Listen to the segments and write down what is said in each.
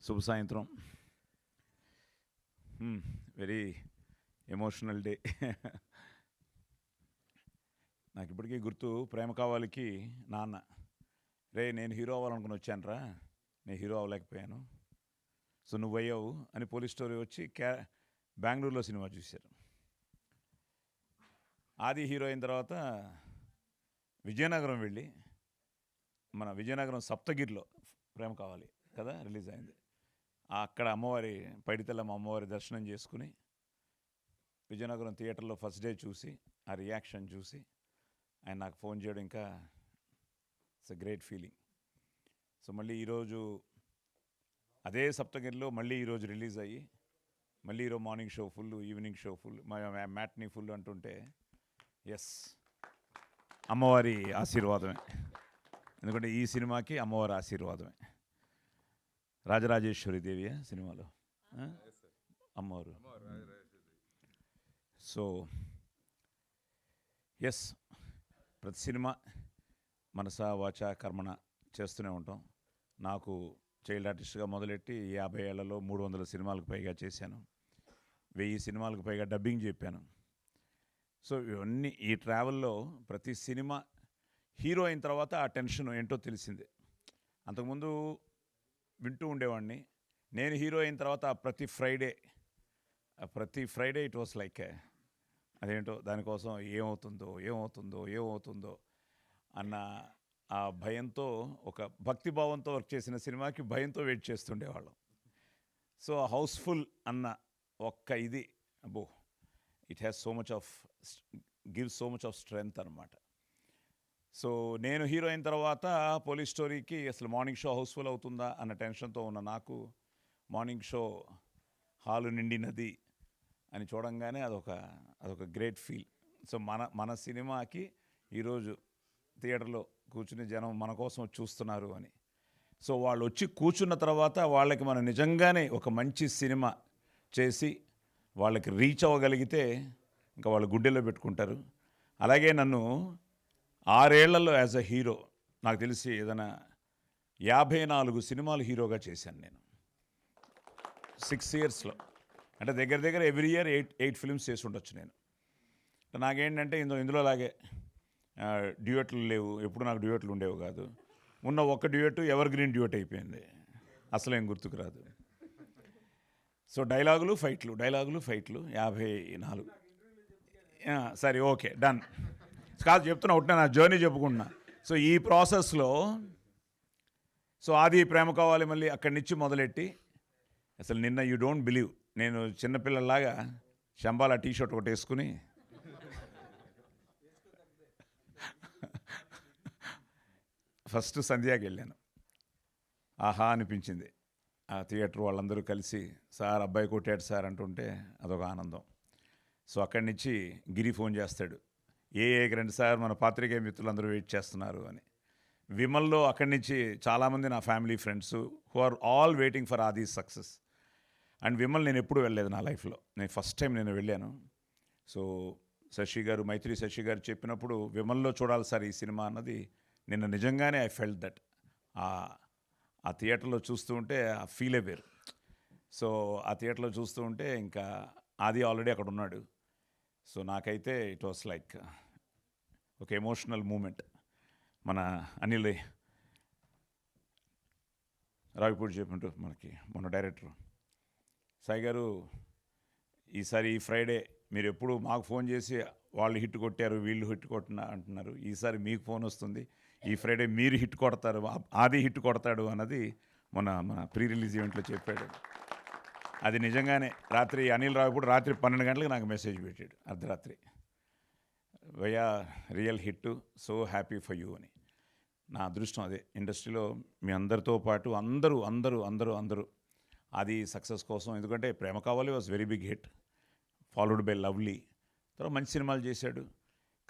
శుభ సాయంత్రం. Very emotional day. నాకు ఇప్పటికీ గుర్తు, ప్రేమ కావాలికి నాన్న, రే నేను హీరో అవ్వాలనుకుని వచ్చానురా, నేను హీరో అవ్వలేకపోయాను, సో నువ్వు అయ్యావు అని పోలీస్ స్టోరీ వచ్చి బెంగళూరులో సినిమా చూశారు. ఆది హీరో అయిన తర్వాత విజయనగరం వెళ్ళి, మన విజయనగరం సప్తగిరిలో ప్రేమ కావాలి కదా రిలీజ్ అయింది. అక్కడ అమ్మవారి పైడితల్లమ్మ అమ్మవారి దర్శనం చేసుకుని విజయనగరం థియేటర్లో ఫస్ట్ డే చూసి ఆ రియాక్షన్ చూసి ఆయన నాకు ఫోన్ చేయడం ఇంకా it's a great feeling. So మళ్ళీ ఈరోజు అదే సప్తగిరిలో మళ్ళీ ఈరోజు రిలీజ్ అయ్యి మళ్ళీ ఈరోజు morning show full, evening show full, matinee full అంటుంటే ఎస్ అమ్మవారి ఆశీర్వాదమే. ఎందుకంటే ఈ సినిమాకి అమ్మవారి ఆశీర్వాదమే. రాజరాజేశ్వరి దేవియా సినిమాలో అమ్మవారు. సో ఎస్, ప్రతి సినిమా మనస వాచ కర్మణ చేస్తూనే ఉంటాం. నాకు చైల్డ్ ఆర్టిస్ట్గా మొదలెట్టి 50 ఏళ్లలో 300 సినిమాలకు పైగా చేశాను, 1000 సినిమాలకు పైగా డబ్బింగ్ చెప్పాను. సో ఇవన్నీ ఈ ట్రావెల్లో ప్రతి సినిమా హీరో అయిన తర్వాత ఆ టెన్షన్ ఏంటో తెలిసిందే. అంతకుముందు వింటూ ఉండేవాడిని. నేను హీరో అయిన తర్వాత ప్రతి ఫ్రైడే ఇట్ వాస్ లైక్ అదేంటో దానికోసం ఏమవుతుందో అన్న ఆ భయంతో, ఒక భక్తిభావంతో వర్క్ చేసిన సినిమాకి భయంతో వెయిట్ చేస్తుండేవాళ్ళం. సో హౌస్ఫుల్ అన్న ఒక్క ఇది అబ్బో, it has gives so much of strength అనమాట. సో నేను హీరో అయిన తర్వాత పోలీస్ స్టోరీకి అసలు మార్నింగ్ షో హౌస్ఫుల్ అవుతుందా అన్న టెన్షన్తో ఉన్న నాకు మార్నింగ్ షో హాలు నిండినది అని చూడంగానే అదొక గ్రేట్ ఫీల్. సో మన సినిమాకి ఈరోజు థియేటర్లో కూర్చుని జనం మన కోసం చూస్తున్నారు అని. సో వాళ్ళు వచ్చి కూర్చున్న తర్వాత వాళ్ళకి మనం నిజంగానే ఒక మంచి సినిమా చేసి వాళ్ళకి రీచ్ అవ్వగలిగితే ఇంకా వాళ్ళు గుండెల్లో పెట్టుకుంటారు. అలాగే నన్ను 6 ఏళ్లలో యాజ్ అ హీరో నాకు తెలిసి ఏదైనా 54 సినిమాలు హీరోగా చేశాను నేను 6 ఇయర్స్లో. అంటే దగ్గర ఎవ్రీ ఇయర్ 8 ఫిల్మ్స్ చేసి ఉండొచ్చు నేను. నాకేంటంటే ఇందులో లాగే డ్యూయట్లు లేవు, ఎప్పుడు నాకు డ్యూయట్లు ఉండేవి కాదు. ఉన్న ఒక్క డ్యూయట్ ఎవర్ గ్రీన్ డ్యూయట్ అయిపోయింది, అసలేం గుర్తుకు రాదు. సో డైలాగులు ఫైట్లు 54. సరే ఓకే డన్ కాదు చెప్తున్నా, ఒకటే నా జర్నీ చెప్పుకుంటున్నా. సో ఈ ప్రాసెస్లో సో ఆది ప్రేమ కావాలి మళ్ళీ అక్కడి నుంచి మొదలెట్టి అసలు నిన్న యూ డోంట్ బిలీవ్, నేను చిన్నపిల్లలాగా శంబాల టీషర్ట్ ఒకటి వేసుకుని ఫస్ట్ సంధ్యాకి వెళ్ళాను. ఆహా అనిపించింది. ఆ థియేటర్ వాళ్ళందరూ కలిసి సార్ అబ్బాయి కొట్టాడు సార్ అంటుంటే అదొక ఆనందం. సో అక్కడి నుంచి గిరి ఫోన్ చేస్తాడు, ఏకి రండి సార్ మన పాత్రికేయ మిత్రులందరూ వెయిట్ చేస్తున్నారు అని. విమల్లో అక్కడి నుంచి చాలామంది నా family friends who are all waiting for Aadi success. And Vimal నేను ఎప్పుడు వెళ్ళలేదు నా లైఫ్లో, నేను ఫస్ట్ టైం నేను వెళ్ళాను. సో మైత్రి శశి గారు చెప్పినప్పుడు విమల్లో చూడాలి సార్ ఈ సినిమా అన్నది నిన్న నిజంగానే ఐ ఫెల్ట్ దట్. ఆ థియేటర్లో చూస్తూ ఉంటే ఆ ఫీలే వేరు. సో ఆ థియేటర్లో చూస్తూ ఉంటే ఇంకా ఆది ఆల్రెడీ అక్కడ ఉన్నాడు. సో నాకైతే ఇట్ వాస్ లైక్ ఒక ఎమోషనల్ మూమెంట్. మన అనిల్ రావిపూడి చెప్పినట్టు మనకి మన డైరెక్టర్ సాయి గారు, ఈసారి ఈ ఫ్రైడే మీరు ఎప్పుడు మాకు ఫోన్ చేసి వాళ్ళు హిట్ కొట్టారు వీళ్ళు హిట్ కొట్టిన అంటున్నారు, ఈసారి మీకు ఫోన్ వస్తుంది, ఈ ఫ్రైడే మీరు హిట్ కొడతారు, ఆది హిట్ కొడతాడు అన్నది మన ప్రీ రిలీజ్ ఈవెంట్లో చెప్పాడు. అది నిజంగానే రాత్రి అనిల్ రావిపూడి రాత్రి 12 గంటలకు నాకు మెసేజ్ పెట్టాడు, అర్ధరాత్రి, via real hit, so happy for you అని. నా అదృష్టం అదే, ఇండస్ట్రీలో మీ అందరితో పాటు అందరూ అది సక్సెస్ కోసం. ఎందుకంటే Prema Kavali was very big hit, followed by Lovely, తర్వాత మంచి సినిమాలు చేశాడు.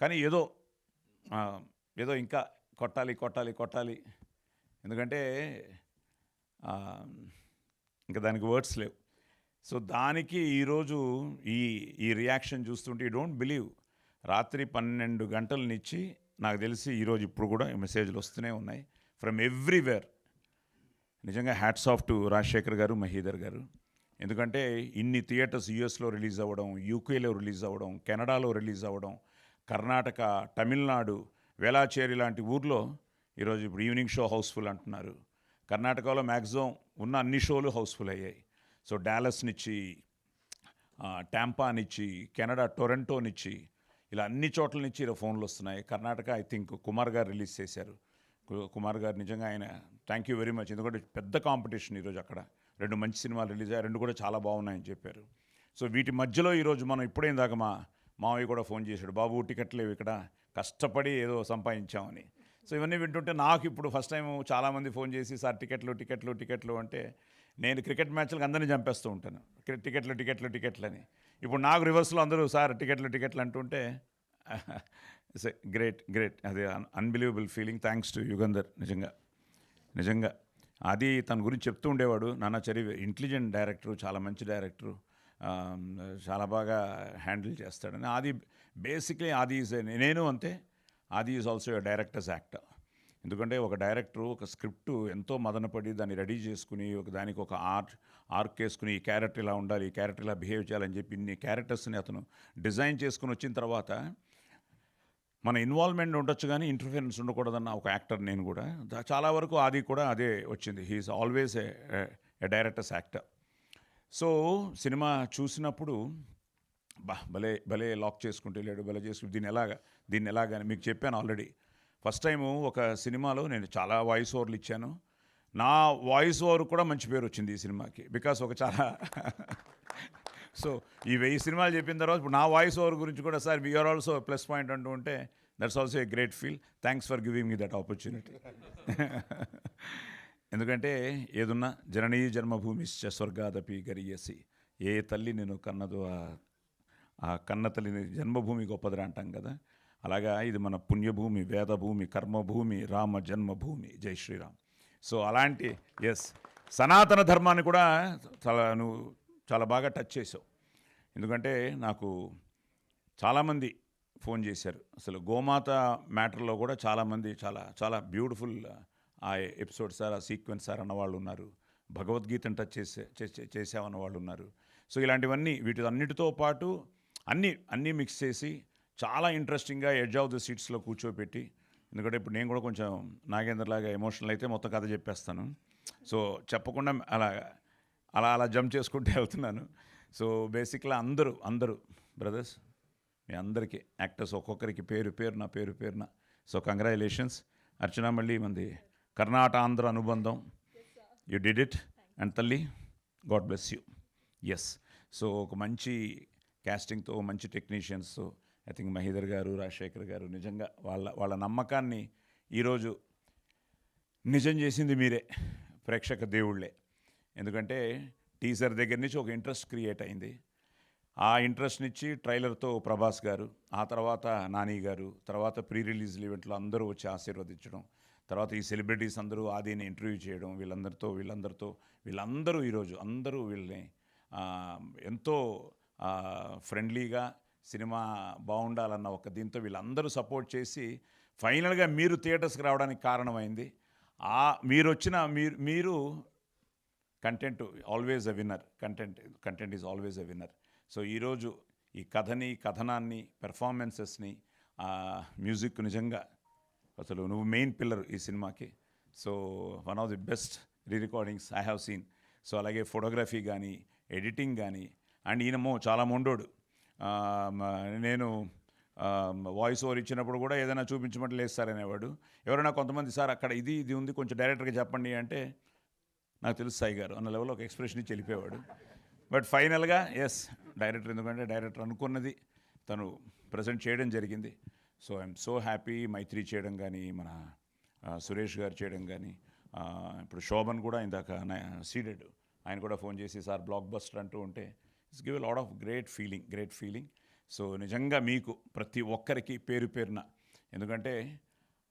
కానీ ఏదో ఇంకా కొట్టాలి, ఎందుకంటే ఇంకా దానికి వర్డ్స్ లేవు. సో దానికి ఈరోజు ఈ రియాక్షన్ చూస్తుంటే యూ డోంట్ బిలీవ్, రాత్రి 12 గంటల నుంచి నాకు తెలిసి ఈరోజు ఇప్పుడు కూడా మెసేజ్లు వస్తూనే ఉన్నాయి ఫ్రమ్ ఎవ్రీవేర్. నిజంగా హ్యాట్స్ ఆఫ్ టు రాజశేఖర్ గారు, మహీధర్ గారు. ఎందుకంటే ఇన్ని థియేటర్స్ యూఎస్లో రిలీజ్ అవ్వడం, యూకేలో రిలీజ్ అవ్వడం, కెనడాలో రిలీజ్ అవ్వడం, కర్ణాటక, తమిళనాడు, వేలాచేరి లాంటి ఊర్లో ఈరోజు ఇప్పుడు ఈవినింగ్ షో హౌస్ఫుల్ అంటున్నారు. కర్ణాటకలో మ్యాక్సిమం ఉన్న అన్ని షోలు హౌస్ఫుల్ అయ్యాయి. సో డాలస్నిచ్చి, టాంపానిచ్చి, కెనడా టొరంటోనిచ్చి, ఇలా అన్ని చోట్ల నుంచి ఇలా ఫోన్లు వస్తున్నాయి. కర్ణాటక ఐ థింక్ కుమార్ గారు రిలీజ్ చేశారు. కుమార్ గారు నిజంగా ఆయన థ్యాంక్ యూ వెరీ మచ్. ఎందుకంటే పెద్ద కాంపిటీషన్ ఈరోజు అక్కడ 2 మంచి సినిమాలు రిలీజ్ అయ్యాయి, 2 కూడా చాలా బాగున్నాయని చెప్పారు. సో వీటి మధ్యలో ఈరోజు మనం ఇప్పుడే ఇందాక మా మావయ్య కూడా ఫోన్ చేశాడు, బాబు టికెట్లు లేవు ఇక్కడ, కష్టపడి ఏదో సంపాదించామని. సో ఇవన్నీ వింటుంటే నాకు ఇప్పుడు ఫస్ట్ టైం చాలామంది ఫోన్ చేసి సార్ టికెట్లు అంటే నేను క్రికెట్ మ్యాచ్లకు అందరినీ చంపేస్తూ ఉంటాను, టికెట్లు అని. ఇప్పుడు నాకు రివర్స్లో అందరూ సార్ టికెట్లు అంటుంటే ఇట్స్ గ్రేట్. అది unbelievable feeling. Thanks to Yugandhar. నిజంగా అది తన గురించి చెప్తూ ఉండేవాడు, నాన్న చరివి ఇంటెలిజెంట్ డైరెక్టరు, చాలా మంచి డైరెక్టరు, చాలా బాగా హ్యాండిల్ చేస్తాడని. ఆది బేసిక్లీ ఆది ఈజ్ నేను అంతే, ఆది is also a directors actor. ఎందుకంటే ఒక డైరెక్టరు ఒక స్క్రిప్ట్ ఎంతో మదనపడి దాన్ని రెడీ చేసుకుని దానికి ఒక ఆర్క్ వేసుకుని ఈ క్యారెక్టర్ ఇలా ఉండాలి, ఈ క్యారెక్టర్ ఇలా బిహేవ్ చేయాలని చెప్పి ఇన్ని క్యారెక్టర్స్ని అతను డిజైన్ చేసుకుని వచ్చిన తర్వాత మన ఇన్వాల్వ్మెంట్ ఉండొచ్చు కానీ ఇంటర్ఫిరెన్స్ ఉండకూడదన్న ఒక యాక్టర్ నేను కూడా. చాలా వరకు ఆది కూడా అదే వచ్చింది. He's always a director's actor. So సినిమా చూసినప్పుడు భలే లాక్ చేసుకుంటూ వెళ్ళాడు, భలే చేసుకుంటూ దీన్ని ఎలాగని మీకు చెప్పాను ఆల్రెడీ. ఫస్ట్ టైము ఒక సినిమాలో నేను చాలా వాయిస్ ఓవర్లు ఇచ్చాను. నా వాయిస్ ఓవర్ కూడా మంచి పేరు వచ్చింది ఈ సినిమాకి, బికాస్ ఒక చాలా సో ఈ 1000 సినిమాలు చెప్పిన తర్వాత ఇప్పుడు నా వాయిస్ ఓవర్ గురించి కూడా sir you're also plus point అంటూ ఉంటే that's also a great feel. Thanks for giving me that opportunity. ఎందుకంటే ఏదున్నా జననీ జన్మభూమిశ్చ స్వర్గాదపి గరీయసి, ఏ తల్లి నేను కన్నదో ఆ కన్న తల్లిని జన్మభూమి గొప్పదిరా అంటాం కదా. అలాగా ఇది మన పుణ్యభూమి, వేదభూమి, కర్మభూమి, రామ జన్మభూమి. జై శ్రీరామ్. సో అలాంటి సనాతన ధర్మాన్ని కూడా నువ్వు చాలా బాగా టచ్ చేసావు. ఎందుకంటే నాకు చాలామంది ఫోన్ చేశారు, అసలు గోమాత మ్యాటర్లో కూడా చాలామంది చాలా బ్యూటిఫుల్ ఆ ఎపిసోడ్ సార్, ఆ సీక్వెన్స్ సార్ అన్నవాళ్ళు ఉన్నారు. భగవద్గీతను టచ్ చేసామన్న వాళ్ళు ఉన్నారు. సో ఇలాంటివన్నీ వీటన్నిటితో పాటు అన్నీ మిక్స్ చేసి చాలా ఇంట్రెస్టింగ్గా ఎడ్జ్ ఆఫ్ ద సీట్స్లో కూర్చోపెట్టి, ఎందుకంటే ఇప్పుడు నేను కూడా కొంచెం నాగేంద్రలాగా ఎమోషనల్ అయితే మొత్తం కథ చెప్పేస్తాను. సో చెప్పకుండా అలా జంప్ చేసుకుంటూ వెళ్తున్నాను. సో బేసిక్గా అందరూ బ్రదర్స్, మీ అందరికీ యాక్టర్స్ ఒక్కొక్కరికి పేరు పేరున సో కంగ్రాచులేషన్స్. అర్చన మళ్ళీ మంది కర్ణాటాంధ్ర అనుబంధం, యూ డిడ్ ఇట్. అండ్ తల్లి god bless you. Yes. So ఒక మంచి క్యాస్టింగ్తో, మంచి టెక్నీషియన్స్తో, ఐ థింక్ మహీధర్ గారు, రాజశేఖర్ గారు, నిజంగా వాళ్ళ నమ్మకాన్ని ఈరోజు నిజం చేసింది మీరే, ప్రేక్షక దేవుళ్ళే. ఎందుకంటే టీజర్ దగ్గర నుంచి ఒక ఇంట్రెస్ట్ క్రియేట్ అయింది. ఆ ఇంట్రెస్ట్నిచ్చి ట్రైలర్తో ప్రభాస్ గారు, ఆ తర్వాత నాని గారు, తర్వాత ప్రీ రిలీజ్ ఈవెంట్లో అందరూ వచ్చి ఆశీర్వదించడం, తర్వాత ఈ సెలబ్రిటీస్ అందరూ ఆదిని ఇంటర్వ్యూ చేయడం, వీళ్ళందరూ ఈరోజు అందరూ వీళ్ళని ఎంతో ఫ్రెండ్లీగా సినిమా బాగుండాలన్న ఒక దీంతో వీళ్ళందరూ సపోర్ట్ చేసి ఫైనల్గా మీరు థియేటర్స్కి రావడానికి కారణమైంది. మీరు content always a winner. Content is always a winner. So ఈరోజు ఈ కథనాన్ని, పెర్ఫార్మెన్సెస్ని, మ్యూజిక్ నిజంగా అసలు నువ్వు మెయిన్ పిల్లర్ ఈ సినిమాకి. So one of the best recordings I have seen. So అలాగే ఫోటోగ్రఫీ కానీ, ఎడిటింగ్ కానీ, అండ్ ఈయనమో చాలా మొండోడు. నేను వాయిస్ ఓవర్ ఇచ్చినప్పుడు కూడా ఏదైనా చూపించమంటే లేదు సార్ అనేవాడు. ఎవరైనా కొంతమంది సార్ అక్కడ ఇది ఉంది కొంచెం డైరెక్టర్గా చెప్పండి అంటే నాకు తెలుసు సాయి గారు అన్న లెవెల్లో ఒక ఎక్స్ప్రెషన్ ఇచ్చి వెళ్ళిపోయేవాడు. బట్ ఫైనల్గా ఎస్ డైరెక్టర్, ఎందుకంటే డైరెక్టర్ అనుకున్నది తను ప్రజెంట్ చేయడం జరిగింది. So I'm so happy. Maithri చేయడం కానీ, మన సురేష్ గారు చేయడం కానీ, ఇప్పుడు శోభన్ కూడా ఇందాక సీడెడ్ ఆయన కూడా ఫోన్ చేసి సార్ బ్లాక్ బస్టర్ అంటూ ఉంటే it's give a lot of great feeling. So నిజంగా మీకు ప్రతి ఒక్కరికి పేరున, ఎందుకంటే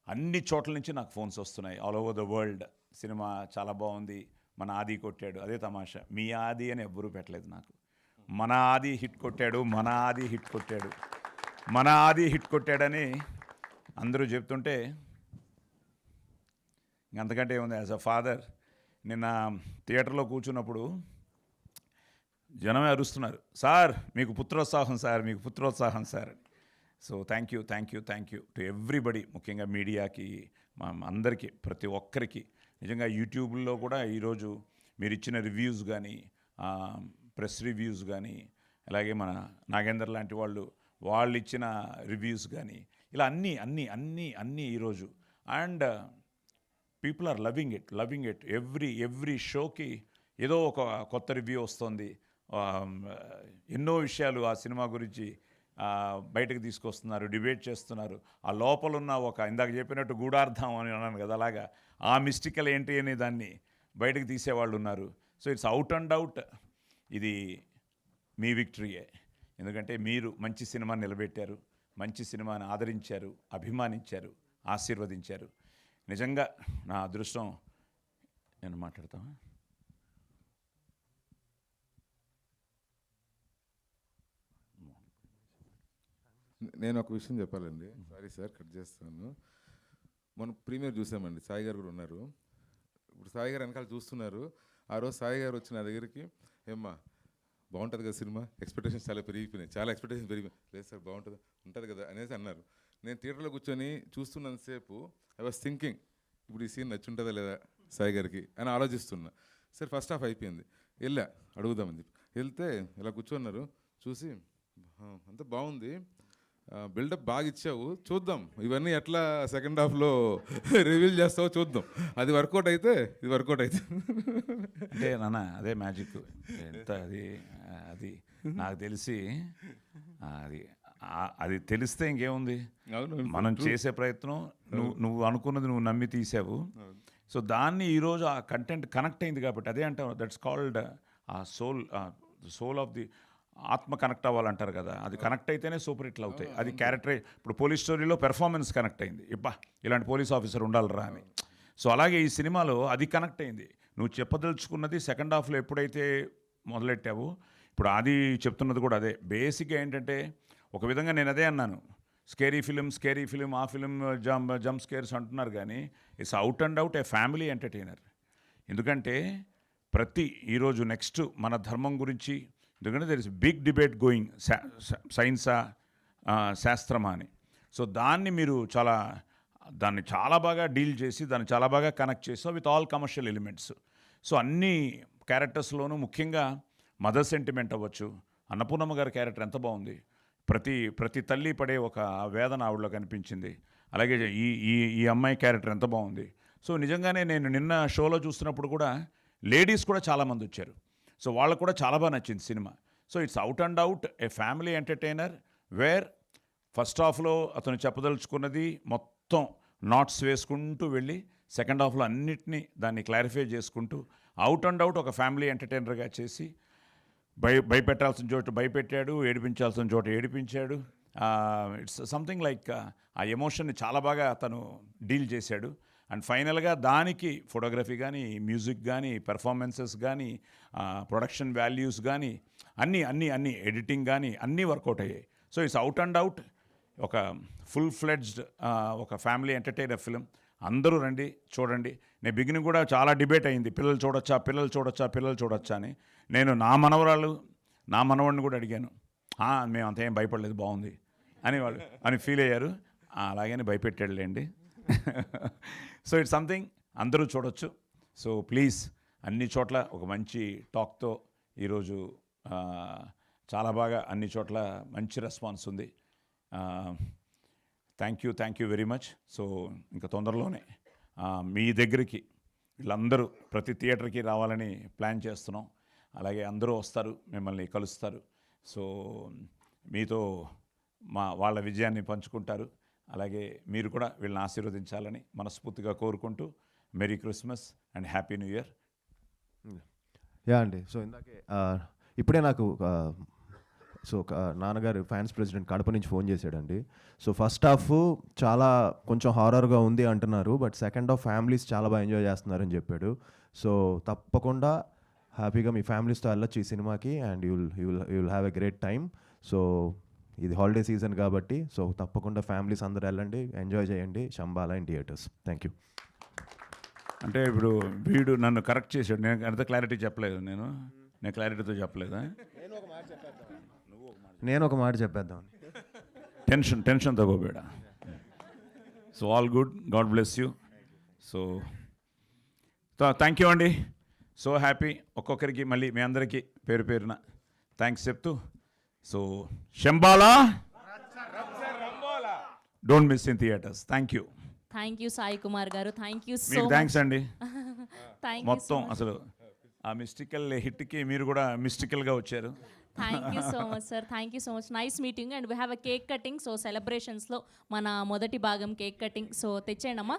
అన్ని చోట్ల నుంచి నాకు ఫోన్స్ వస్తున్నాయి all over the world. Cinema చాలా బాగుంది, మన ఆది కొట్టాడు. అదే తమాషా, మీ ఆది అని ఎవ్వరూ పెట్టలేదు నాకు. మన ఆది హిట్ కొట్టాడని అందరూ చెప్తుంటే అంతకంటే ఏముంది. యాజ్ అ ఫాదర్ నిన్న థియేటర్లో కూర్చున్నప్పుడు జనమే అరుస్తున్నారు, సార్ మీకు పుత్రోత్సాహం సార్, మీకు పుత్రోత్సాహం sir. So thank you to everybody, ముఖ్యంగా మీడియాకి, మా అందరికీ, ప్రతి ఒక్కరికి. నిజంగా యూట్యూబ్లో కూడా ఈరోజు మీరు ఇచ్చిన రివ్యూస్ కానీ, ప్రెస్ రివ్యూస్ కానీ, అలాగే మన నాగేందర్ లాంటి వాళ్ళు ఇచ్చిన రివ్యూస్ కానీ, ఇలా అన్నీ ఈరోజు. And people are loving it. Every షోకి ఏదో ఒక కొత్త రివ్యూ వస్తుంది. ఎన్నో విషయాలు ఆ సినిమా గురించి బయటకు తీసుకొస్తున్నారు, డిబేట్ చేస్తున్నారు. ఆ లోపల ఉన్న ఒక, ఇందాక చెప్పినట్టు గూఢార్థం అని అన్నాను కదా, అలాగా ఆ మిస్టికల్ ఏంటి అనే దాన్ని బయటకు తీసేవాళ్ళు ఉన్నారు. So it's out and out ఇది మీ విక్టరీయే. ఎందుకంటే మీరు మంచి సినిమాని నిలబెట్టారు, మంచి సినిమాని ఆదరించారు, అభిమానించారు, ఆశీర్వదించారు. నిజంగా నా అదృష్టం. నేను మాట్లాడతాను. నేను ఒక విషయం చెప్పాలండి, సారీ సార్ కట్ చేస్తాను. మనం ప్రీమియర్ చూసామండి, సాయి గారు కూడా ఉన్నారు. ఇప్పుడు సాయి గారు వెనకాల చూస్తున్నారు. ఆ రోజు సాయి గారు వచ్చిన నా దగ్గరికి, ఏమ్మా బాగుంటుంది కదా సినిమా, ఎక్స్పెక్టేషన్స్ చాలా పెరిగిపోయినాయి, చాలా ఎక్స్పెక్టేషన్స్ పెరిగిపోయి, లేదు సార్ బాగుంటుంది, ఉంటుంది కదా అనేసి అన్నారు. నేను థియేటర్లో కూర్చొని చూస్తున్నంతసేపు ఐ వాస్ థింకింగ్, ఇప్పుడు ఈ సీన్ నచ్చుంటుందా లేదా సాయి గారికి అని ఆలోచిస్తున్నా. సరే ఫస్ట్ హాఫ్ అయిపోయింది, వెళ్ళా అడుగుదామని చెప్పి వెళ్తే ఇలా కూర్చున్నారు. చూసి అంతా బాగుంది, బిల్డప్ బాగా ఇచ్చావు, చూద్దాం ఇవన్నీ ఎట్లా సెకండ్ హాఫ్లో రివీల్ చేస్తావో చూద్దాం, అది వర్కౌట్ అయితే ఇది వర్కౌట్ అయితే. అంటే నాన్న అదే మ్యాజిక్. ఎంత అది నాకు తెలిసి అది తెలిస్తే ఇంకేముంది, మనం చేసే ప్రయత్నం, నువ్వు అనుకున్నది నువ్వు నమ్మి తీసావు. సో దాన్ని ఈరోజు ఆ కంటెంట్ కనెక్ట్ అయింది కాబట్టి అదే అంటాం, దట్స్ కాల్డ్ ఆ సోల్ ఆఫ్ ది ఆత్మ కనెక్ట్ అవ్వాలంటారు కదా, అది కనెక్ట్ అయితేనే సూపర్ హిట్లు అవుతాయి. అది క్యారెక్టర్. ఇప్పుడు పోలీస్ స్టోరీలో పెర్ఫార్మెన్స్ కనెక్ట్ అయింది, ఇబ్బా ఇలాంటి పోలీస్ ఆఫీసర్ ఉండాలిరా అని. సో అలాగే ఈ సినిమాలో అది కనెక్ట్ అయింది. నువ్వు చెప్పదలుచుకున్నది సెకండ్ హాఫ్లో ఎప్పుడైతే మొదలెట్టావో, ఇప్పుడు అది చెప్తున్నది కూడా అదే. బేసిక్గా ఏంటంటే, ఒక విధంగా నేను అదే అన్నాను, స్కేరీ ఫిలిం, ఆ ఫిలిం జంప్ స్కేర్స్ అంటున్నారు కానీ it's out and out a family entertainer. ఎందుకంటే ఈరోజు నెక్స్ట్ మన ధర్మం గురించి, ఎందుకంటే there is big debate going, సైన్సా శాస్త్రమా అని. సో మీరు దాన్ని చాలా బాగా డీల్ చేసి, దాన్ని చాలా బాగా కనెక్ట్ చేసాం with all commercial elements. So అన్ని క్యారెక్టర్స్లోనూ ముఖ్యంగా మదర్ సెంటిమెంట్ అవ్వచ్చు. అన్నపూర్ణమ్మ గారి క్యారెక్టర్ ఎంత బాగుంది, ప్రతి తల్లి పడే ఒక వేదన ఆవిడలో కనిపించింది. అలాగే ఈ అమ్మాయి క్యారెక్టర్ ఎంత బాగుంది. సో నిజంగానే నేను నిన్న షోలో చూస్తున్నప్పుడు కూడా లేడీస్ కూడా చాలామంది వచ్చారు. సో వాళ్ళకు కూడా చాలా బాగా నచ్చింది సినిమా. So it's out and out a family entertainer, where first హాఫ్లో అతను చెప్పదలుచుకున్నది మొత్తం నాట్స్ వేసుకుంటూ వెళ్ళి సెకండ్ హాఫ్లో అన్నిటినీ దాన్ని క్లారిఫై చేసుకుంటూ అవుట్ అండ్ అవుట్ ఒక ఫ్యామిలీ ఎంటర్టైనర్గా చేసి, భయపెట్టాల్సిన చోట భయపెట్టాడు, ఏడిపించాల్సిన చోట ఏడిపించాడు. ఇట్స్ సంథింగ్ లైక్ ఆ ఎమోషన్ని చాలా బాగా అతను డీల్ చేశాడు. అండ్ ఫైనల్గా దానికి ఫోటోగ్రఫీ కానీ, మ్యూజిక్ కానీ, పెర్ఫార్మెన్సెస్ కానీ, ప్రొడక్షన్ వాల్యూస్ కానీ, అన్నీ ఎడిటింగ్ కానీ అన్నీ వర్కౌట్ అయ్యాయి. So it's out and out ఒక ఫుల్ ఫ్లెడ్జ్డ్ ఒక ఫ్యామిలీ ఎంటర్టైనర్ ఫిలిం. అందరూ రండి, చూడండి. నేను బిగినింగ్ కూడా చాలా డిబేట్ అయింది, పిల్లలు చూడొచ్చా అని. నేను నా మనవాడిని కూడా అడిగాను, మేము అంతేం భయపడలేదు, బాగుంది అని ఫీల్ అయ్యారు. అలాగని భయపెట్టాడులేండి. సో ఇట్స్ సంథింగ్ అందరూ చూడొచ్చు. సో ప్లీజ్, అన్ని చోట్ల ఒక మంచి టాక్తో ఈరోజు చాలా బాగా అన్ని చోట్ల మంచి రెస్పాన్స్ ఉంది. Thank you very much. So ఇంకా తొందరలోనే మీ దగ్గరికి వీళ్ళందరూ ప్రతి థియేటర్కి రావాలని ప్లాన్ చేస్తున్నాం. అలాగే అందరూ వస్తారు, మిమ్మల్ని కలుస్తారు. సో మీతో వాళ్ళ విజయాన్ని పంచుకుంటారు. అలాగే మీరు కూడా వీళ్ళని ఆశీర్వదించాలని మనస్ఫూర్తిగా కోరుకుంటూ, merry Christmas and happy new year. Yeah అండి. సో ఇందాకే ఇప్పుడే నాకు నాన్నగారు ఫ్యాన్స్ ప్రెసిడెంట్ కడప నుంచి ఫోన్ చేశాడండి. సో ఫస్ట్ హాఫ్ చాలా కొంచెం హారర్గా ఉంది అంటున్నారు, బట్ సెకండ్ హాఫ్ ఫ్యామిలీస్ చాలా బాగా ఎంజాయ్ చేస్తున్నారని చెప్పాడు. సో తప్పకుండా హ్యాపీగా మీ ఫ్యామిలీస్తో వెళ్ళొచ్చు ఈ సినిమాకి, and you'll have a great time. So ఇది హాలిడే సీజన్ కాబట్టి, సో తప్పకుండా ఫ్యామిలీస్ అందరూ వెళ్ళండి, ఎంజాయ్ చేయండి Shambhala in theatres. Thank you. అంటే ఇప్పుడు వీడు నన్ను కరెక్ట్ చేశాడు. నేను అంత క్లారిటీ చెప్పలేదు. నేను క్లారిటీతో చెప్పలేదా? నేను ఒక మాట చెప్పేద్దాం. టెన్షన్ తగ్గోబేడా. So all good, god bless you. So thank you అండి. So happy. ఒక్కొక్కరికి మళ్ళీ మీ అందరికీ పేరు పేరున థ్యాంక్స్ చెప్తూ, so Shambhala don't miss in theatres. Thank you. Thank you Sai Kumar garu, thank you so మీకు థ్యాంక్స్ అండి. థ్యాంక్ యూ మొత్తం అసలు ఆ మిస్టికల్ హిట్కి మీరు కూడా మిస్టికల్గా వచ్చారు. Thank you so much sir, thank you so much. Nice meeting and we have a cake cutting. So సెలబ్రేషన్స్లో మన మొదటి భాగం కేక్ కటింగ్. సో తెచ్చేయండి అమ్మా.